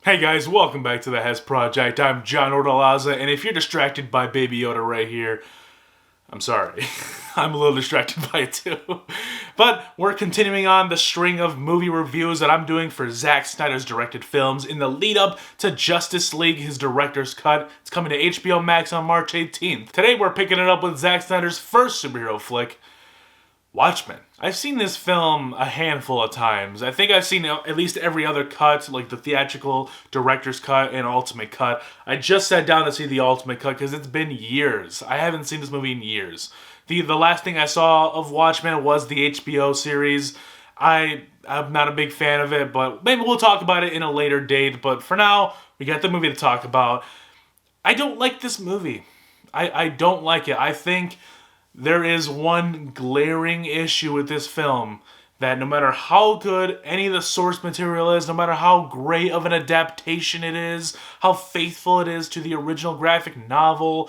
Hey guys, welcome back to the Hes Project. I'm John Ordalaza, and if you're distracted by Baby Yoda right here, I'm sorry. I'm a little distracted by it too. But we're continuing on the string of movie reviews that I'm doing for Zack Snyder's directed films in the lead up to Justice League, his director's cut. It's coming to HBO Max on March 18th. Today we're picking it up with Zack Snyder's first superhero flick, Watchmen. I've seen this film a handful of times. I think I've seen at least every other cut, like the theatrical director's cut and ultimate cut. I just sat down to see the ultimate cut because it's been years. I haven't seen this movie in years. The last thing I saw of Watchmen was the HBO series. I'm not a big fan of it, but maybe we'll talk about it in a later date. But for now, we got the movie to talk about. I don't like this movie. I don't like it. I think there is one glaring issue with this film that no matter how good any of the source material is, no matter how great of an adaptation it is, how faithful it is to the original graphic novel,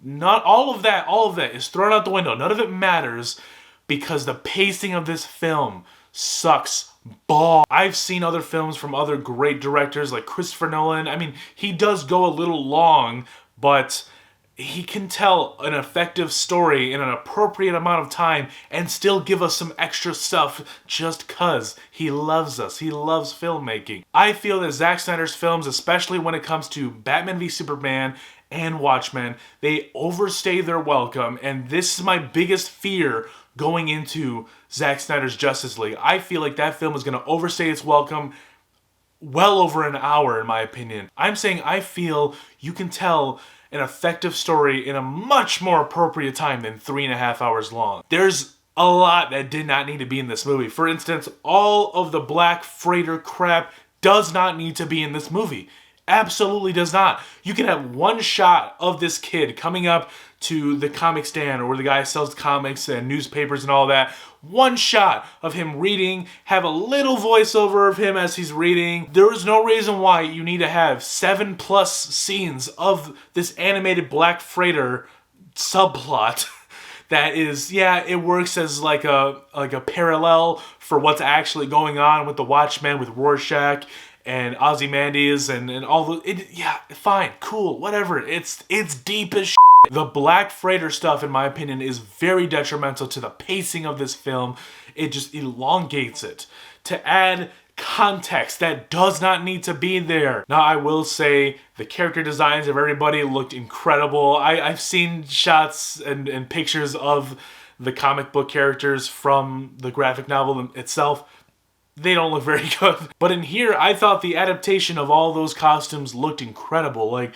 not all of that is thrown out the window. None of it matters because the pacing of this film sucks ball. I've seen other films from other great directors like Christopher Nolan. I mean, he does go a little long, but he can tell an effective story in an appropriate amount of time and still give us some extra stuff just cause he loves us. He loves filmmaking. I feel that Zack Snyder's films, especially when it comes to Batman v Superman and Watchmen, they overstay their welcome, and this is my biggest fear going into Zack Snyder's Justice League. I feel like that film is going to overstay its welcome well over an hour, in my opinion. I'm saying I feel you can tell an effective story in a much more appropriate time than 3.5 hours long. There's a lot that did not need to be in this movie. For instance, all of the Black Freighter crap does not need to be in this movie. Absolutely does not. You can have one shot of this kid coming up to the comic stand or where the guy sells comics and newspapers and all that. One shot of him reading, have a little voiceover of him as he's reading. There is no reason why you need to have 7+ scenes of this animated Black Freighter subplot. That is, yeah, it works as like a parallel for what's actually going on with the Watchmen, with Rorschach and Ozymandias and all the, yeah, fine, cool, whatever. It's deep as shit. The Black Freighter stuff, in my opinion, is very detrimental to the pacing of this film. It just elongates it. To add context that does not need to be there. Now, I will say the character designs of everybody looked incredible. I've seen shots and pictures of the comic book characters from the graphic novel itself. They don't look very good. But in here, I thought the adaptation of all those costumes looked incredible. Like,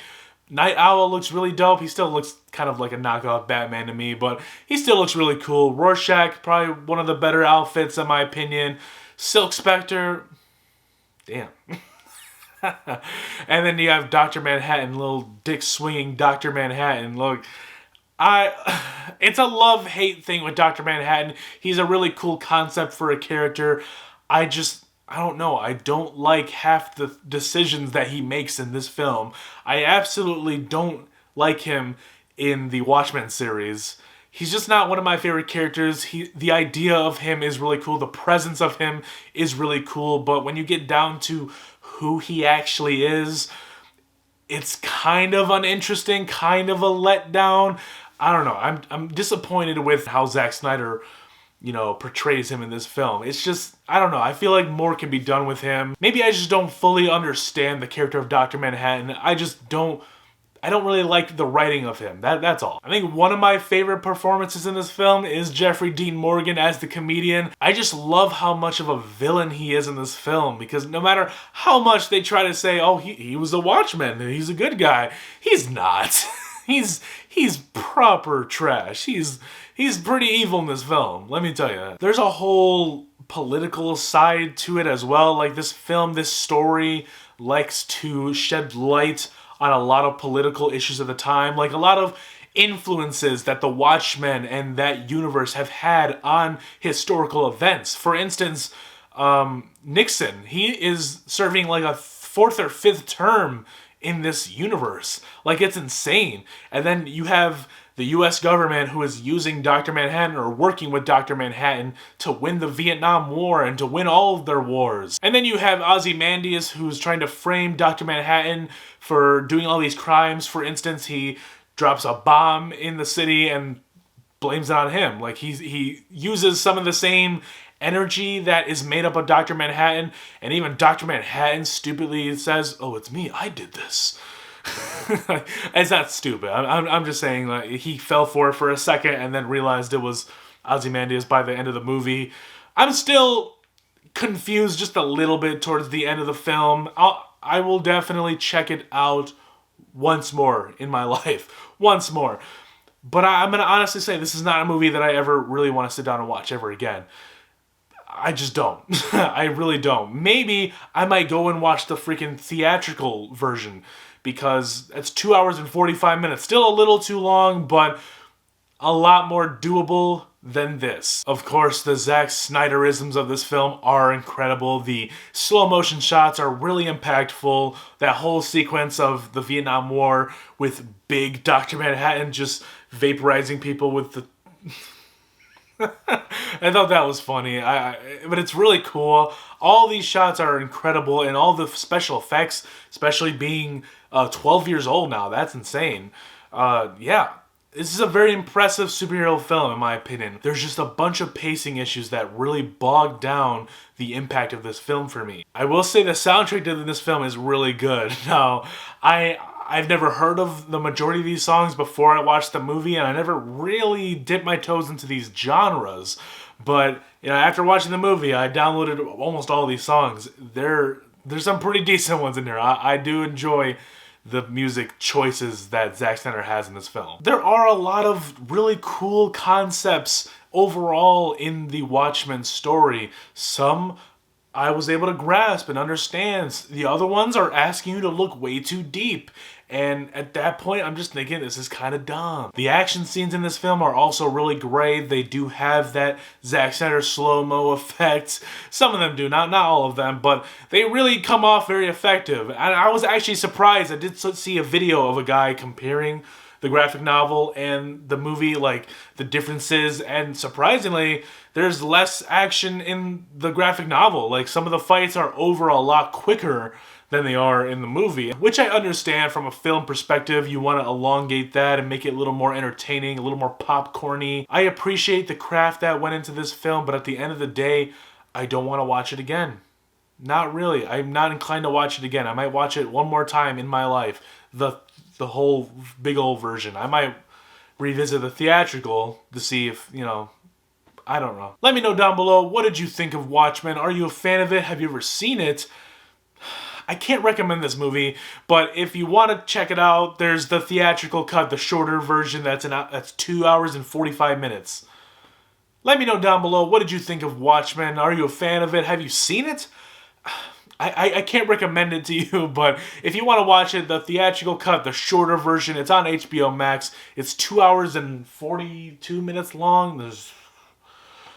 Night Owl looks really dope. He still looks kind of like a knockoff Batman to me, but he still looks really cool. Rorschach, probably one of the better outfits in my opinion. Silk Spectre, damn. And then you have Dr. Manhattan, little dick swinging Dr. Manhattan. Look, it's a love-hate thing with Dr. Manhattan. He's a really cool concept for a character. I don't know. I don't like half the decisions that he makes in this film. I absolutely don't like him in the Watchmen series. He's just not one of my favorite characters. The idea of him is really cool. The presence of him is really cool. But when you get down to who he actually is, it's kind of uninteresting, kind of a letdown. I don't know. I'm disappointed with how Zack Snyder portrays him in this film. It's just, I don't know. I feel like more can be done with him. Maybe I just don't fully understand the character of Dr. Manhattan. I don't really like the writing of him. That's all. I think one of my favorite performances in this film is Jeffrey Dean Morgan as the comedian. I just love how much of a villain he is in this film, because no matter how much they try to say, oh, he was a Watchman, he's a good guy, he's not. He's proper trash. He's pretty evil in this film, let me tell you. There's a whole political side to it as well. Like, this film, this story likes to shed light on a lot of political issues of the time. Like, a lot of influences that the Watchmen and that universe have had on historical events. For instance, Nixon, he is serving like a 4th or 5th term in this universe. Like, it's insane. And then you have the US government who is using Dr. Manhattan or working with Dr. Manhattan to win the Vietnam War and to win all of their wars. And then you have Ozymandias who's trying to frame Dr. Manhattan for doing all these crimes. For instance, he drops a bomb in the city and blames it on him. Like, he uses some of the same energy that is made up of Dr. Manhattan, and even Dr. Manhattan stupidly says, "Oh, it's me, I did this." It's not stupid. I'm just saying, like, he fell for it for a second and then realized it was Ozymandias by the end of the movie. I'm still confused just a little bit towards the end of the film. I will definitely check it out once more in my life. Once more. But I'm going to honestly say this is not a movie that I ever really want to sit down and watch ever again. I just don't. I really don't. Maybe I might go and watch the freaking theatrical version, because it's 2 hours and 45 minutes. Still a little too long, but a lot more doable than this. Of course, the Zack Snyderisms of this film are incredible. The slow motion shots are really impactful. That whole sequence of the Vietnam War with big Dr. Manhattan just vaporizing people with the... I thought that was funny, but it's really cool. All these shots are incredible, and all the special effects, especially being 12 years old now, that's insane. Yeah, this is a very impressive superhero film, in my opinion. There's just a bunch of pacing issues that really bog down the impact of this film for me. I will say the soundtrack to this film is really good. Now, I've never heard of the majority of these songs before I watched the movie, and I never really dipped my toes into these genres. But, you know, after watching the movie, I downloaded almost all these songs. There's some pretty decent ones in there. I do enjoy the music choices that Zack Snyder has in this film. There are a lot of really cool concepts overall in the Watchmen story. Some I was able to grasp and understand. The other ones are asking you to look way too deep. And at that point, I'm just thinking, this is kind of dumb. The action scenes in this film are also really great. They do have that Zack Snyder slow-mo effect. Some of them do, not all of them, but they really come off very effective. And I was actually surprised. I did see a video of a guy comparing the graphic novel and the movie, like the differences, and surprisingly, there's less action in the graphic novel. Like, some of the fights are over a lot quicker than they are in the movie, which I understand from a film perspective. You want to elongate that and make it a little more entertaining, a little more popcorny. I appreciate the craft that went into this film, but at the end of the day, I don't want to watch it again. Not really. I'm not inclined to watch it again. I might watch it one more time in my life, the whole big old version. I might revisit the theatrical to see if, you know, I don't know. Let me know down below, what did you think of Watchmen? Are you a fan of it? Have you ever seen it? I can't recommend this movie, but if you want to check it out, there's the theatrical cut, the shorter version that's 2 hours and 45 minutes. Let me know down below, what did you think of Watchmen? Are you a fan of it? Have you seen it? I can't recommend it to you, but if you want to watch it, the theatrical cut, the shorter version, it's on HBO Max. It's 2 hours and 42 minutes long. There's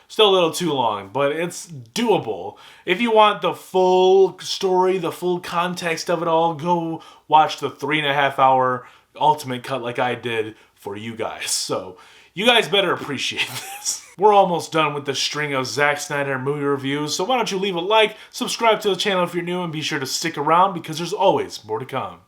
still a little too long, but it's doable. If you want the full story, the full context of it all, go watch the 3.5 hour ultimate cut like I did for you guys. So, you guys better appreciate this. We're almost done with the string of Zack Snyder movie reviews, so why don't you leave a like, subscribe to the channel if you're new, and be sure to stick around because there's always more to come.